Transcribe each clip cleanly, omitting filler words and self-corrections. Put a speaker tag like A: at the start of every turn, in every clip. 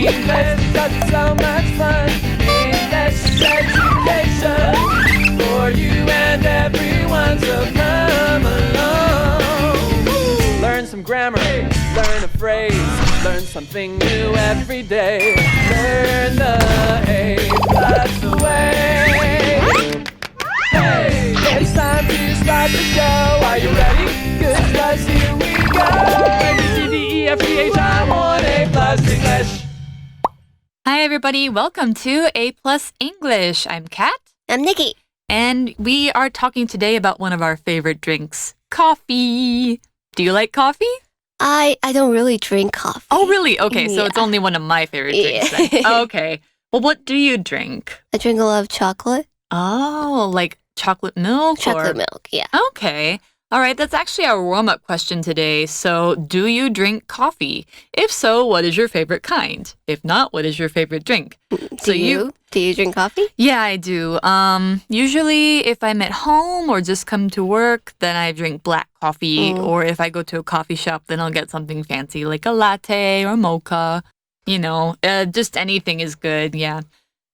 A: English because it's so much fun. English education for you and everyone, so come along. Learn some grammar, learn a phrase, learn something new every day. Learn the A+ way. Hey, it's time to start the show. Are you ready? Good, 'cause here we go. ABCDEFGH, I want A+ English.
B: Hi, everybody. Welcome to A+ English. I'm Kat.
C: I'm Nikki.
B: And we are talking today about one of our favorite drinks, coffee. Do you like coffee?
C: I don't really drink coffee.
B: Oh, really? Okay, so it's only one of my favorite drinks then. Okay. Well, what do you drink?
C: I drink a lot of chocolate.
B: Oh, like chocolate milk?
C: Chocolate milk, yeah.
B: Okay. All right, that's actually our warm-up question today. So, do you drink coffee? If so, what is your favorite kind? If not, what is your favorite drink?
C: Do you drink coffee?
B: Yeah, I do. Usually, if I'm at home or just come to work, then I drink black coffee. Or if I go to a coffee shop, then I'll get something fancy like a latte or mocha. You know, just anything is good, yeah.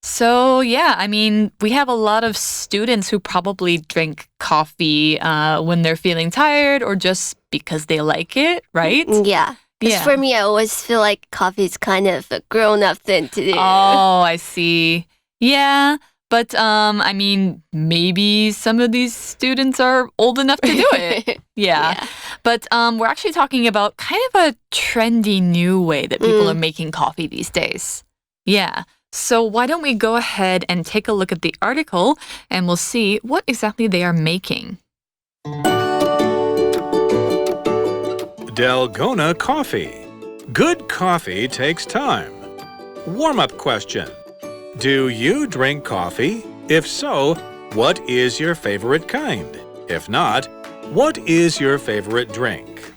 B: So, yeah, I mean, we have a lot of students who probably drink coffee when they're feeling tired or just because they like it, right?
C: Yeah. Because for me, I always feel like coffee is kind of a grown-up thing to do.
B: Oh, I see. Yeah, but I mean, maybe some of these students are old enough to do it. Yeah. But we're actually talking about kind of a trendy new way that people are making coffee these days. Yeah. So why don't we go ahead and take a look at the article and we'll see what exactly they are making.
D: Dalgona coffee. Good coffee takes time. Warm-up question. Do you drink coffee? If so, what is your favorite kind? If not, what is your favorite drink?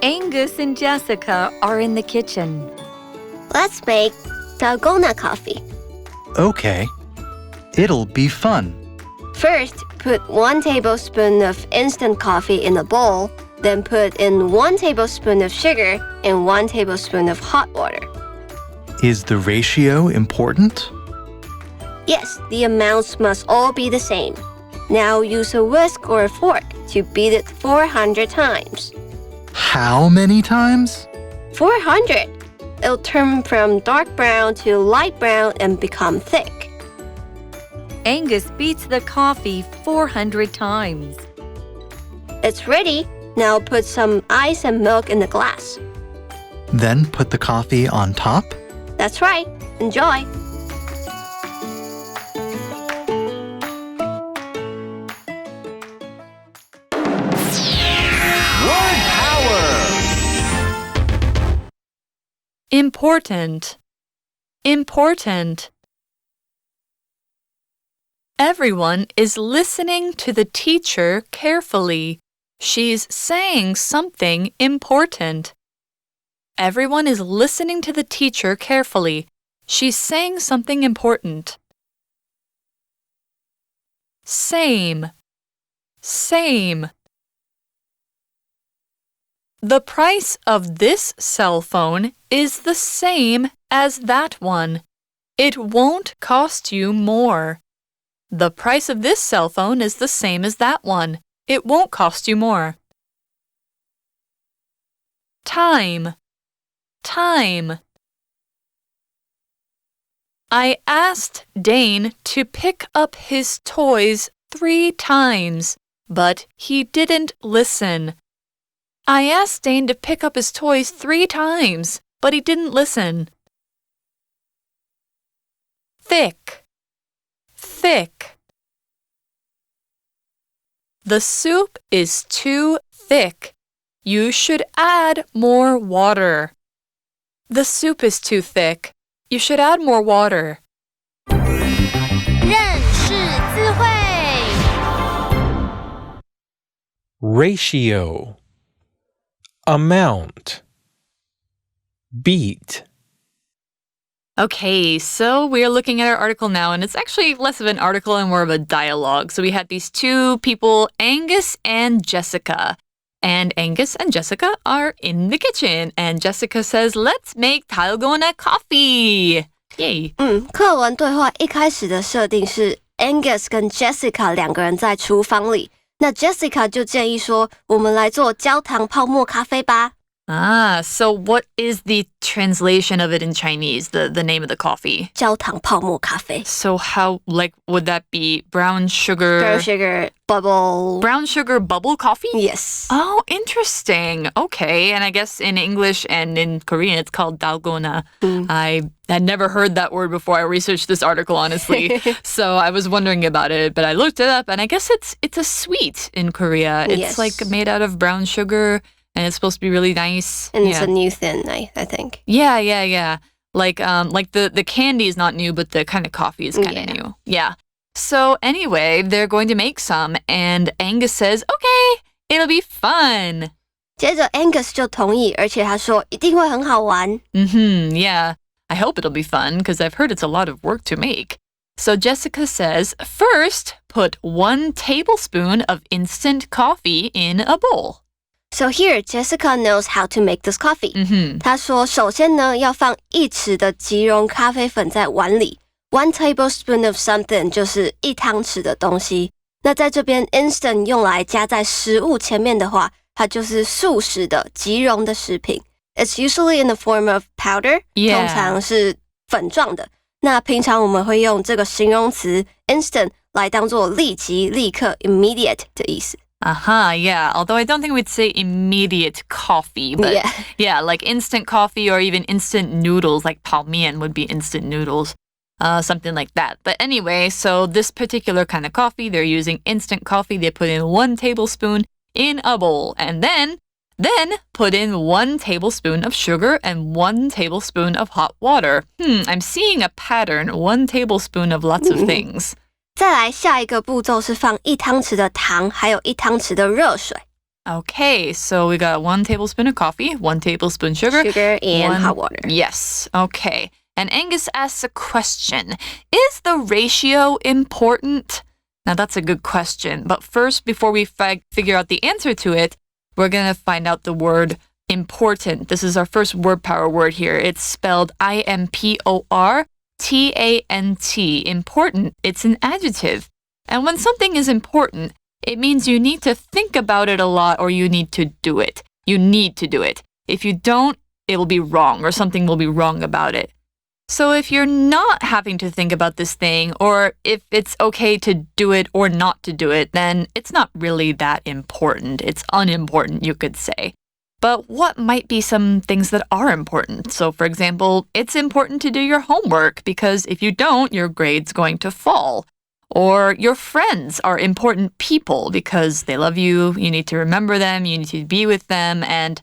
E: Angus and Jessica are in the kitchen.
C: Let's make Dalgona coffee.
F: Okay. It'll be fun.
C: First, put 1 tablespoon of instant coffee in a bowl, then put in 1 tablespoon of sugar and 1 tablespoon of hot water.
F: Is the ratio important?
C: Yes, the amounts must all be the same. Now use a whisk or a fork to beat it 400 times.
F: How many times?
C: 400! It'll turn from dark brown to light brown and become thick.
E: Angus beats the coffee 400 times.
C: It's ready. Now put some ice and milk in the glass.
F: Then put the coffee on top?
C: That's right. Enjoy.
B: Important. Important. Everyone is listening to the teacher carefully. She's saying something important. Everyone is listening to the teacher carefully. She's saying something important. Same. Same. The price of this cell phone is the same as that one. It won't cost you more. The price of this cell phone is the same as that one. It won't cost you more. Time. Time. I asked Dane to pick up his toys 3 times, but he didn't listen. I asked Dane to pick up his toys 3 times, but he didn't listen. Thick. Thick. The soup is too thick. You should add more water. The soup is too thick. You should add more water.
E: 认识字汇
G: Ratio. Amount. Beat.
B: Okay, so we're looking at our article now, and it's actually less of an article and more of a dialogue. So we had these 2 people, Angus and Jessica. And Angus and Jessica are in the kitchen. And Jessica says, let's make 달고나 coffee. Yay.
C: 课文对话一开始的设定是 Angus 跟 Jessica 两个人在厨房里。那 Jessica 就建议说，我们来做焦糖泡沫咖啡吧。
B: So what is the translation of it in Chinese, the name of the coffee?
C: 焦糖泡沫咖啡。
B: So how, would that be brown sugar?
C: Brown sugar bubble.
B: Brown sugar bubble coffee?
C: Yes.
B: Oh, interesting. Okay. And I guess in English and in Korean, it's called dalgona. I had never heard that word before I researched this article, honestly. So I was wondering about it, but I looked it up, and I guess it's a sweet in Korea. It's like made out of brown sugar, and it's supposed to be really nice.
C: And it's a new thing, I think.
B: Yeah. Like the candy is not new, but the kind of coffee is kind of new. Yeah. So anyway, they're going to make some, and Angus says, okay, it'll be fun.
C: 接着 Angus 就同意，而且他说一定会很好玩。
B: Yeah. I hope it'll be fun, because I've heard it's a lot of work to make. So Jessica says, first, put 1 tablespoon of instant coffee in a bowl.
C: So here, Jessica knows how to make this coffee. 她说，首先呢，要放1匙的即溶咖啡粉在碗里。1 tablespoon of something 就是1汤匙的东西。那在这边 instant 用来加在食物前面的话，它就是速食的即溶的食品。It's usually in the form of powder. 通常是粉状的。那平常我们会用这个形容词 instant 来当作立即、立刻 immediate 的意思。
B: Yeah. Although I don't think we'd say immediate coffee, but yeah, like instant coffee or even instant noodles, like 泡面 would be instant noodles, something like that. But anyway, so this particular kind of coffee, they're using instant coffee. They put in 1 tablespoon in a bowl, and then put in 1 tablespoon of sugar and 1 tablespoon of hot water. I'm seeing a pattern, 1 tablespoon of lots of things.
C: 再来下一个步骤是放1汤匙的糖，还有1汤匙的热水。
B: Okay, so we got 1 tablespoon of coffee, 1 tablespoon sugar
C: and hot water.
B: Yes, okay. And Angus asks a question. Is the ratio important? Now that's a good question. But first, before we figure out the answer to it, we're going to find out the word important. This is our first word power word here. It's spelled IMPORTANT. Important. It's an adjective. And when something is important, it means you need to think about it a lot, or you need to do it. You need to do it. If you don't, it will be wrong, or something will be wrong about it. So if you're not having to think about this thing, or if it's okay to do it or not to do it, then it's not really that important. It's unimportant, you could say. But what might be some things that are important? So for example, it's important to do your homework, because if you don't, your grade's going to fall. Or your friends are important people because they love you, you need to remember them, you need to be with them, and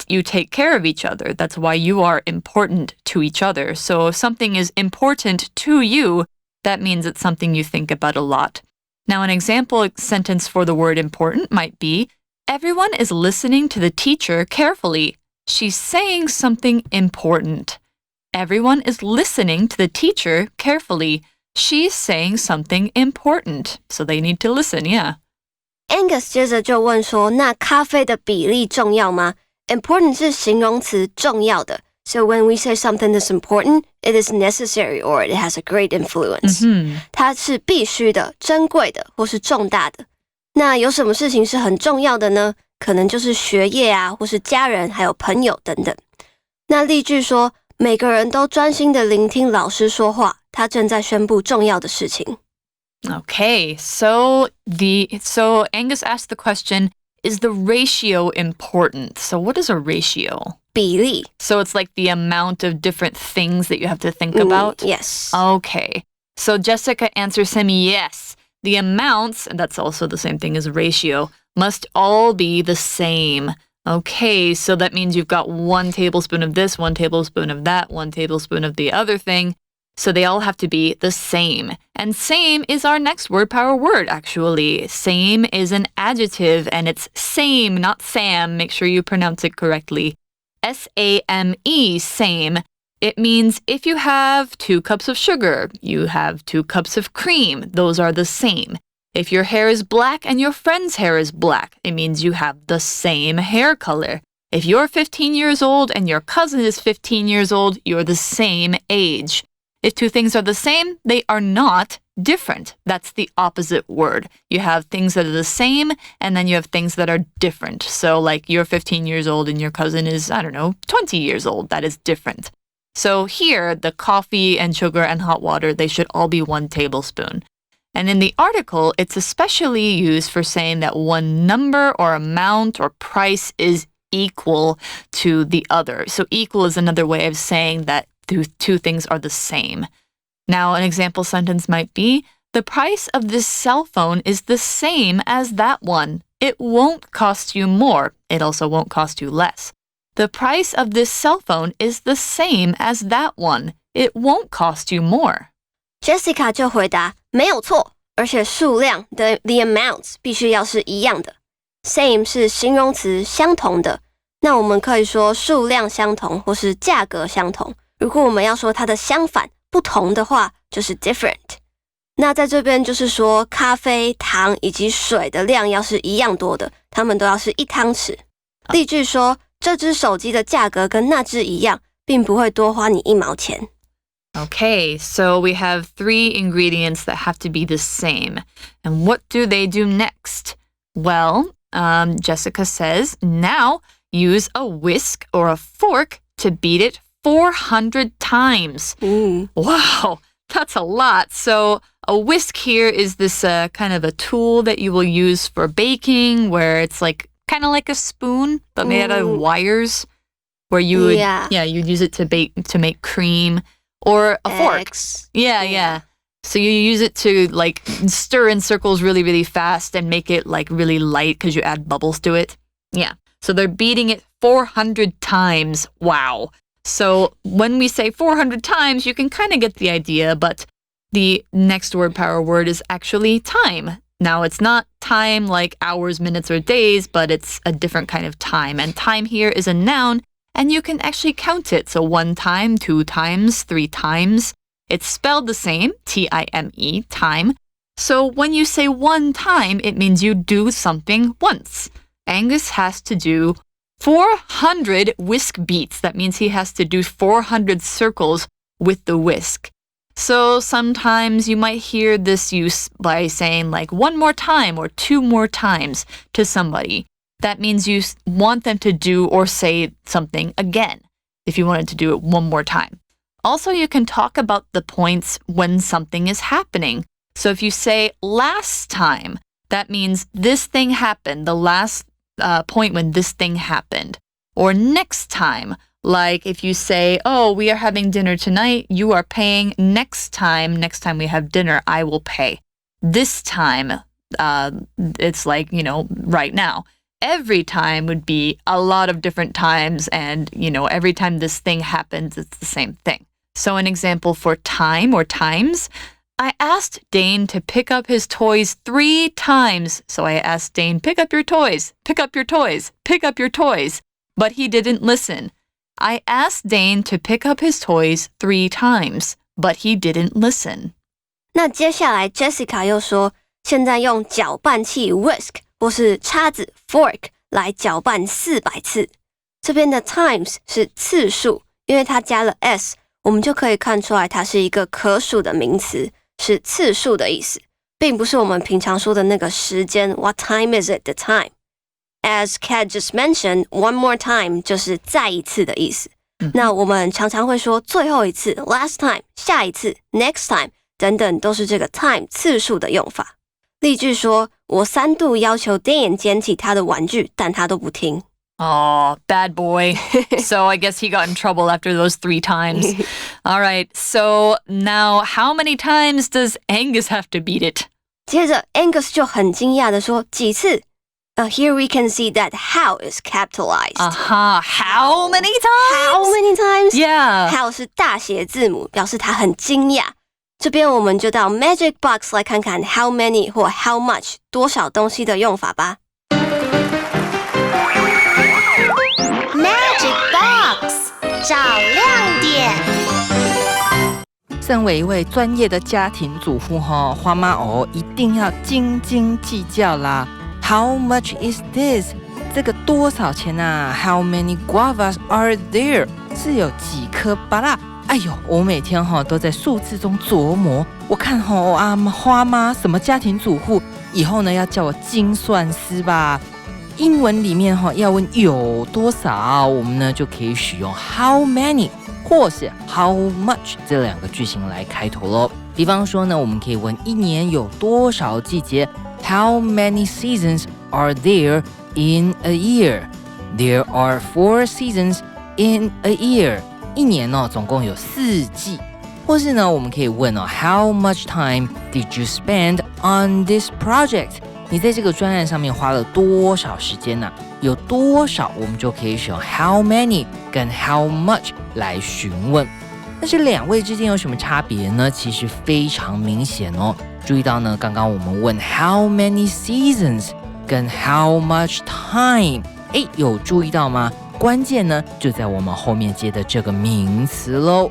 B: you take care of each other. That's why you are important to each other. So if something is important to you, that means it's something you think about a lot. Now, an example sentence for the word important might be, everyone is listening to the teacher carefully. She's saying something important. Everyone is listening to the teacher carefully. She's saying something important. So they need to listen, yeah.
C: Angus 接着就问说，那咖啡的比例重要吗？ Important 是形容词，重要的。So when we say something is important, it is necessary or it has a great influence. 它是必须的、珍贵的或是重大的。那有什么事情是很重要的呢？可能就是学业啊，或是家人，还有朋友等等。那例句说，每个人都专心的聆听老师说话，他正在宣布重要的事情。
B: Okay, so Angus asked the question, is the ratio important? So what is a ratio?
C: 比例。
B: So it's like the amount of different things that you have to think about?
C: Yes.
B: Okay. So Jessica answers him, yes. The amounts, and that's also the same thing as ratio, must all be the same. Okay, so that means you've got 1 tablespoon of this, 1 tablespoon of that, 1 tablespoon of the other thing. So they all have to be the same. And same is our next word power word, actually. Same is an adjective, and it's same, not Sam. Make sure you pronounce it correctly. S-A-M-E, same. It means if you have 2 cups of sugar, you have 2 cups of cream. Those are the same. If your hair is black and your friend's hair is black, it means you have the same hair color. If you're 15 years old and your cousin is 15 years old, you're the same age. If two things are the same, they are not different. That's the opposite word. You have things that are the same, and then you have things that are different. So like you're 15 years old and your cousin is, 20 years old. That is different. So here, the coffee and sugar and hot water, they should all be 1 tablespoon. And in the article, it's especially used for saying that one number or amount or price is equal to the other. So equal is another way of saying that two things are the same. Now, an example sentence might be, the price of this cell phone is the same as that one. It won't cost you more. It also won't cost you less. The price of this cell phone is the same as that one. It won't cost you more.
C: Jessica 就回答没有错，而且数量的 the amounts 必须要是一样的。Same 是形容词相同的，那我们可以说数量相同或是价格相同。如果我们要说它的相反不同的话，就是 different。那在这边就是说咖啡、糖以及水的量要是一样多的，它们都要是1汤匙。例句说这只手机的价格跟那只一样，并不会多花你1毛钱。
B: Okay, so we have 3 ingredients that have to be the same. And what do they do next? Well, Jessica says, now use a whisk or a fork to beat it 400 times. Wow, that's a lot. So a whisk here is this kind of a tool that you will use for baking where it's like kind of like a spoon, but made out of wires where you would, you'd use it to make cream. Or a fork. Yeah. So you use it to like stir in circles really, really fast and make it like really light because you add bubbles to it. Yeah. So they're beating it 400 times. Wow. So when we say 400 times, you can kind of get the idea, but the next word power word is actually time. Now, it's not time like hours, minutes, or days, but it's a different kind of time. And time here is a noun. And you can actually count it. So 1 time, 2 times, 3 times. It's spelled the same, T-I-M-E, time. So when you say 1 time, it means you do something once. Angus has to do 400 whisk beats. That means he has to do 400 circles with the whisk. So sometimes you might hear this use by saying like 1 more time or 2 more times to somebody. That means you want them to do or say something again if you wanted to do it 1 more time. Also, you can talk about the points when something is happening. So if you say last time, that means this thing happened, the last point when this thing happened. Or next time, like if you say, oh, we are having dinner tonight, you are paying. Next time we have dinner, I will pay. This time, it's like, right now. Every time would be a lot of different times, and, every time this thing happens, it's the same thing. So an example for time or times, I asked Dane to pick up his toys 3 times. So I asked Dane, pick up your toys, pick up your toys, pick up your toys. But he didn't listen. I asked Dane to pick up his toys 3 times, but he didn't listen.
C: 那接下来 Jessica 又说，现在用搅拌器 whisk 或是叉子 fork 来搅拌400次。这边的 times 是次数，因为它加了 s， 我们就可以看出来它是一个可数的名词，是次数的意思，并不是我们平常说的那个时间 What time is it? The time. As Kat just mentioned, one more time 就是再一次的意思。那我们常常会说最后一次 last time, 下一次 next time 等等，都是这个 time 次数的用法。例句说，我3度要求 Dan 捡起他的玩具，但他都不听。
B: Oh, bad boy. So I guess he got in trouble after those 3 times. All right, so now how many times does Angus have to beat it?
C: 接着 Angus 就很惊讶的说，几次？Here we can see that how is capitalized.
B: How many times?
C: How many times?
B: Yeah.
C: How 是大写字母，表示他很惊讶。这边我们就到 Magic Box 来看看 how many 或 how much 多少东西的用法吧。
E: Magic Box 找亮点。
G: 身为一位专业的家庭主妇花妈一定要斤斤计较啦。How much is this？ 这个多少钱啊 ？How many guavas are there？ 是有几颗芭乐？哎呦，我每天都在数字中琢磨。我看花妈什么家庭主妇，以后呢要叫我精算师吧。英文里面要问有多少，我们呢就可以使用 how many 或是 how much 这两个句型来开头咯。比方说呢，我们可以问一年有多少季节 How many seasons are there in a year? There are 4 seasons in a year. 一年总共有4季。或是呢，我们可以问How much time did you spend on this project? 你在这个专案上面花了多少时间呢？有多少，我们就可以使用 how many 跟 how much 来询问。但是两位之间有什么差别呢？其实非常明显哦。注意到呢，刚刚我们问 how many seasons 跟 how much time， 有注意到吗？关键呢就在我们后面接的这个名词咯。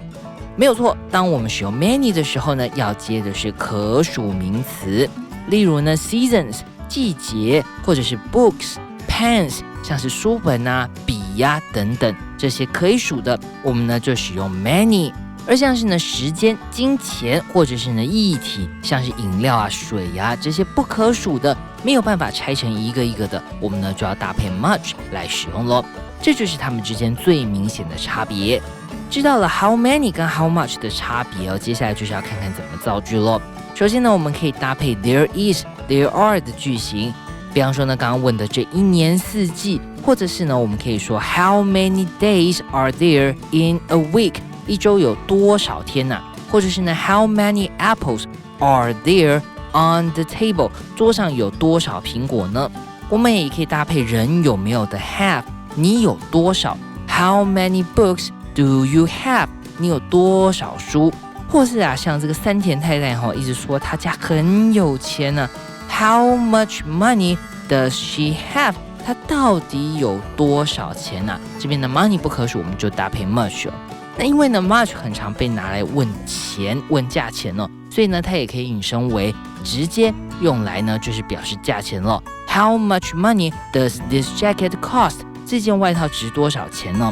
G: 没有错，当我们使用 many 的时候呢，要接的是可数名词。例如呢 seasons 季节，或者是 books pens 像是书本啊、笔啊等等，这些可以数的，我们呢就使用 many。而像是呢时间、金钱，或者是呢液体，像是饮料啊、水啊这些不可数的，没有办法拆成一个一个的，我们呢就要搭配 much 来使用咯。这就是它们之间最明显的差别。知道了 how many 跟 how much 的差别接下来就是要看看怎么造句咯。首先呢，我们可以搭配 there is、there are 的句型。比方说呢，刚刚问的这一年四季，或者是呢，我们可以说 How many days are there in a week？ 一周有多少天呢？或者是呢 How many apples are there on the table？ 桌上有多少苹果呢？我们也可以搭配人有没有的 have， 你有多少 ？How many books do you have？ 你有多少书？或是像这个山田太太一直说她家很有钱呢。How much money does she have？ 她到底有多少钱呢？这边的 money 不可数，我们就搭配 much。那因为呢 much 很常被拿来问钱、问价钱所以呢它也可以引申为直接用来呢就是表示价钱了。How much money does this jacket cost？ 这件外套值多少钱呢？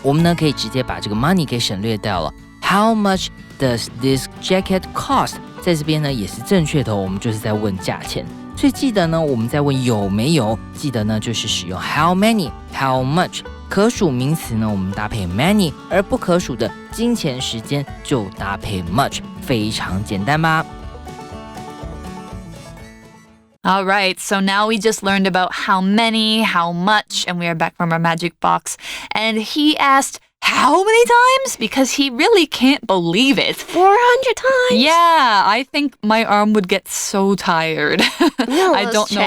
G: 我们呢可以直接把这个 money 给省略掉了。How much does this jacket cost？ 在这边呢也是正确的我们就是在问价钱。所以记得呢，我们在问有没有，记得呢就是使用 how many、how much。可数名词呢，我们搭配 many， 而不可数的金钱、时间就搭配 much， 非常简单吧。
B: All right, so now we just learned about how many, how much, and we are back from our magic box. And he asked, how many times? Because he really can't believe it.
C: 400 times?
B: Yeah, I think my arm would get so tired. I don't know.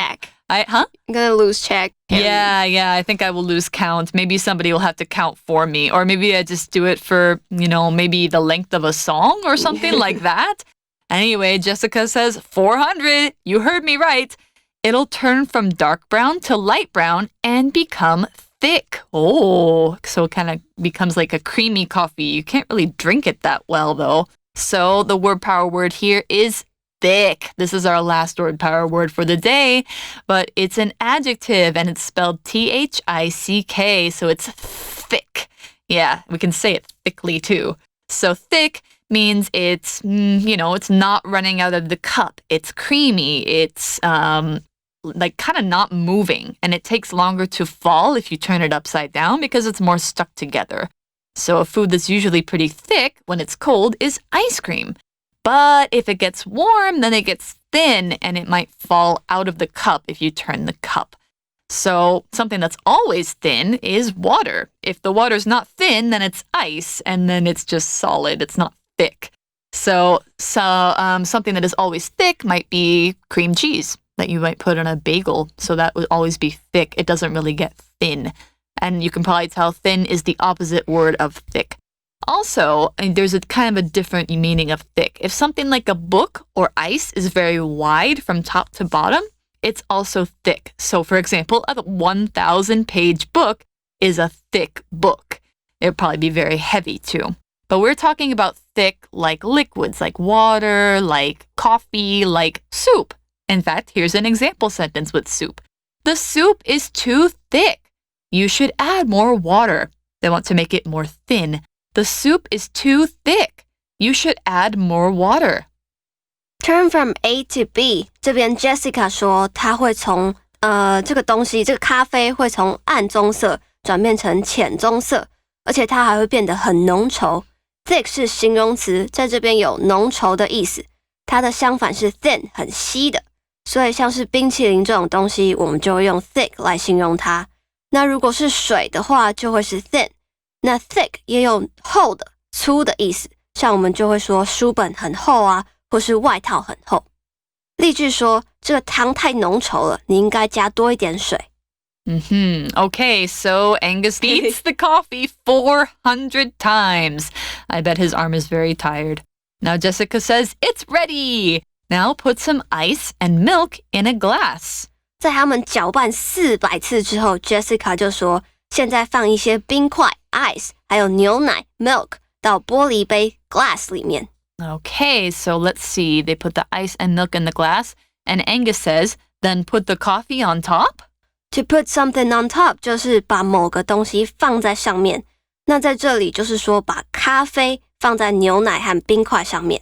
C: I'm gonna lose track.
B: Yeah, I think I will lose count. Maybe somebody will have to count for me. Or maybe I just do it for, maybe the length of a song or something like that. Anyway, Jessica says 400. You heard me right. It'll turn from dark brown to light brown and become thick. Oh, so it kind of becomes like a creamy coffee. You can't really drink it that well, though. So the word power word here is thick. This is our last word power word for the day, but it's an adjective and it's spelled T-H-I-C-K, so it's thick. Yeah, we can say it thickly too. So thick means it's, it's not running out of the cup. It's creamy. It's like kind of not moving, and it takes longer to fall if you turn it upside down because it's more stuck together. So a food that's usually pretty thick when it's cold is ice cream. But if it gets warm, then it gets thin and it might fall out of the cup if you turn the cup. So something that's always thin is water. If the water's not thin, then it's ice, and then it's just solid. It's not thick. So something that is always thick might be cream cheese that you might put on a bagel. So that would always be thick. It doesn't really get thin. And you can probably tell thin is the opposite word of thick. Also, there's a kind of a different meaning of thick. If something like a book or ice is very wide from top to bottom, it's also thick. So for example, a 1,000-page book is a thick book. It would probably be very heavy too. But we're talking about thick like liquids, like water, like coffee, like soup. In fact, here's an example sentence with soup. The soup is too thick. You should add more water. They want to make it more thin. The soup is too thick. You should add more water.
C: Turn from A to B. 这边 Jessica 说，她会从这个东西，这个咖啡会从暗棕色转变成浅棕色，而且它还会变得很浓稠。Thick 是形容词，在这边有浓稠的意思。它的相反是 thin， 很稀的。所以像是冰淇淋这种东西，我们就会用 thick 来形容它。那如果是水的话，就会是 thin。那 thick 也有厚的、粗的意思，像我们就会说书本很厚啊，或是外套很厚。例句说，这个汤太浓稠了，你应该加多一点水。
B: Okay, so Angus beats the coffee 400 times. I bet his arm is very tired. Now Jessica says, it's ready. Now put some ice and milk in a glass.
C: 在他们搅拌400次之后 ，Jessica 就说，现在放一些冰块 （ice） 还有牛奶 （milk） 到玻璃杯 （glass） 里面。
B: Okay, so let's see. They put the ice and milk in the glass, and Angus says, then put the coffee on top?
C: To put something on top 就是把某个东西放在上面。那在这里就是说把咖啡放在牛奶和冰块上面。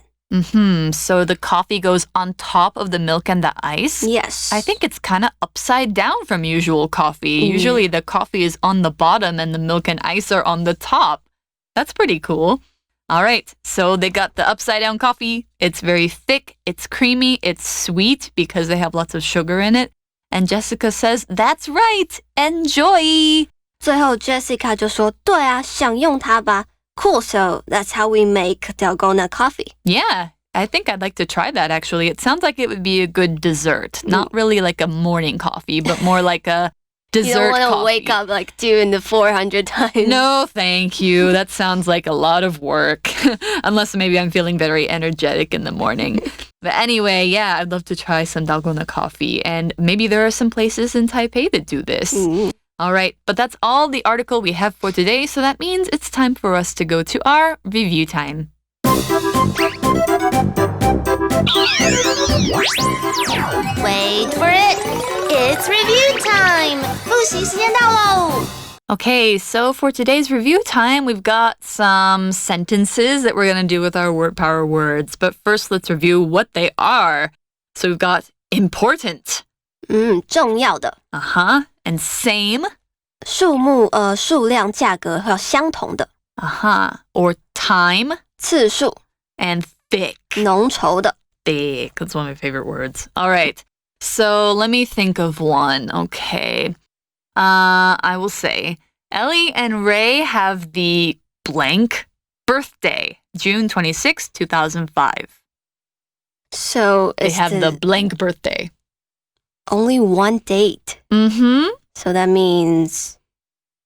B: So the coffee goes on top of the milk and the ice?
C: Yes.
B: I think it's kind of upside down from usual coffee. Usually the coffee is on the bottom and the milk and ice are on the top. That's pretty cool. All right, so they got the upside down coffee. It's very thick, it's creamy, it's sweet because they have lots of sugar in it. And Jessica says, that's right, enjoy!
C: 最后 Jessica 就说，对啊，享用它吧。Cool, so that's how we make dalgona coffee.
B: Yeah, I think I'd like to try that actually. It sounds like it would be a good dessert. Not really like a morning coffee, but more like a dessert
C: You don't want to
B: coffee.
C: wake up like doing the 400 times.
B: No, thank you. That sounds like a lot of work. Unless maybe I'm feeling very energetic in the morning. But anyway, yeah, I'd love to try some dalgona coffee. And maybe there are some places in Taipei that do this. All right, but that's all the article we have for today. So that means it's time for us to go to our review time.
E: Wait for it. It's review time. 复习时间到喽。
B: Okay, so for today's review time, we've got some sentences that we're going to do with our word power words. But first, let's review what they are. So we've got important.
C: 重要的。
B: And same.
C: 数量、价格还有相同的。
B: Or time.
C: 次数。
B: And thick.
C: 浓稠的。
B: Thick. That's one of my favorite words. All right. So let me think of one. Okay. I will say Ellie and Ray have the blank birthday, June 26, 2005.
C: So
B: they have the blank birthday.
C: Only one date. So that means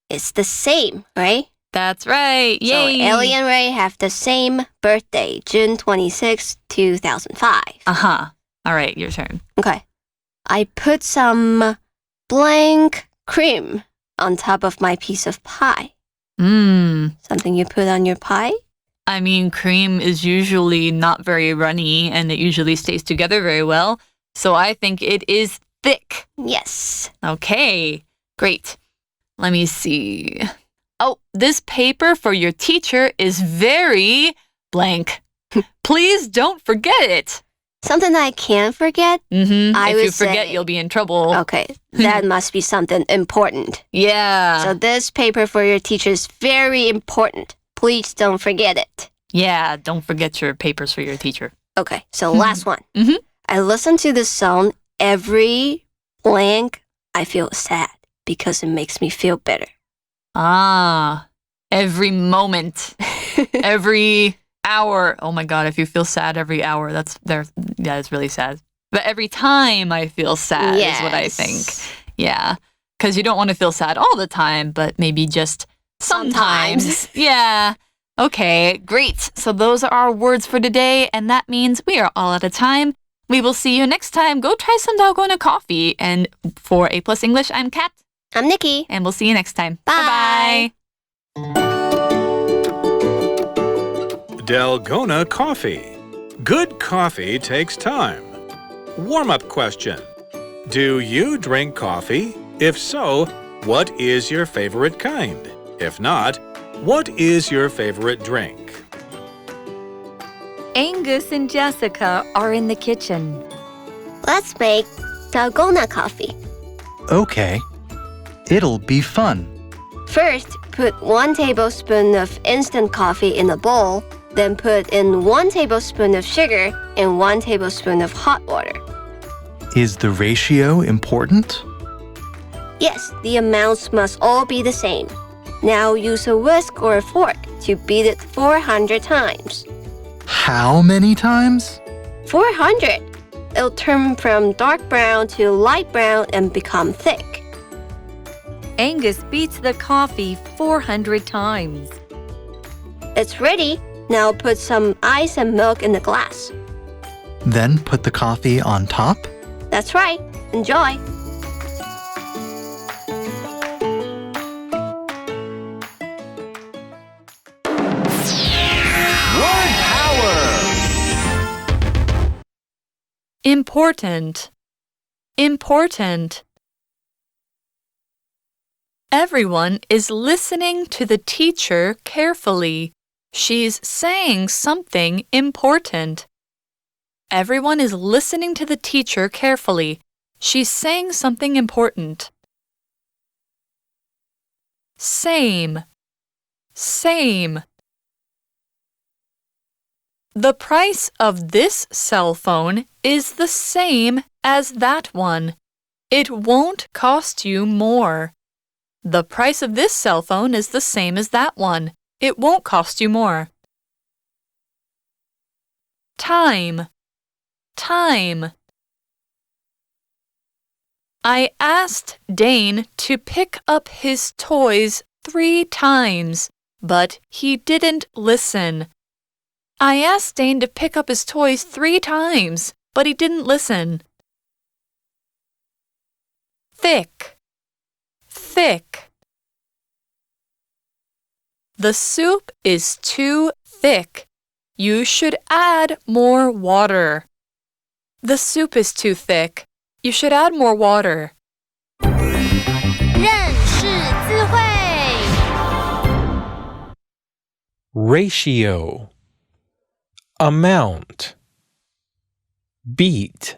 C: it's the same, right?
B: That's right. Yay.
C: So Ellie and Ray have the same birthday, June 26, 2005.
B: All right, your turn.
C: Okay. I put some blank cream on top of my piece of pie. Something you put on your pie?
B: I mean, cream is usually not very runny and it usually stays together very well. So I think it is thick.
C: Yes.
B: Okay, great. Let me see. Oh, this paper for your teacher is very blank. Please don't forget it.
C: Something that I can't forget?
B: If you forget, you'll be in trouble.
C: Okay, that must be something important.
B: Yeah.
C: So this paper for your teacher is very important. Please don't forget it.
B: Yeah, don't forget your papers for your teacher.
C: Okay, so last one. I listen to this song every blank. I feel sad because it makes me feel better.
B: Every moment. Every hour. Oh my God, if you feel sad every hour, that's really sad. But every time I feel sad is what I think. Yeah, because you don't want to feel sad all the time, but maybe just sometimes. Yeah. Okay, great. So those are our words for today, and that means we are all out of time. We will see you next time. Go try some dalgona coffee. And for A+ English, I'm Kat.
C: I'm Nikki.
B: And we'll see you next time.
C: Bye.
B: Bye-bye.
D: Dalgona coffee. Good coffee takes time. Warm-up question. Do you drink coffee? If so, what is your favorite kind? If not, what is your favorite drink?
H: Angus and Jessica are in the kitchen.
C: Let's make Dalgona coffee.
F: Okay. It'll be fun.
C: First, put 1 tablespoon of instant coffee in a bowl, then put in 1 tablespoon of sugar and 1 tablespoon of hot water.
F: Is the ratio important?
C: Yes, the amounts must all be the same. Now use a whisk or a fork to beat it 400 times.
F: How many times?
C: 400! It'll turn from dark brown to light brown and become thick.
H: Angus beats the coffee 400 times.
C: It's ready. Now put some ice and milk in the glass.
F: Then put the coffee on top?
C: That's right. Enjoy!
A: Word power.
B: Important. Important. Everyone is listening to the teacher carefully. She's saying something important. Everyone is listening to the teacher carefully. She's saying something important. Same. Same. The price of this cell phone is the same as that one. It won't cost you more. The price of this cell phone is the same as that one. It won't cost you more. Time. Time. I asked Dane to pick up his toys 3 times, but he didn't listen. I asked Dane to pick up his toys 3 times, but he didn't listen. Thick. Thick. The soup is too thick. You should add more water. The soup is too thick. You should add more water.
E: 认识字汇
I: Ratio, amount, beat,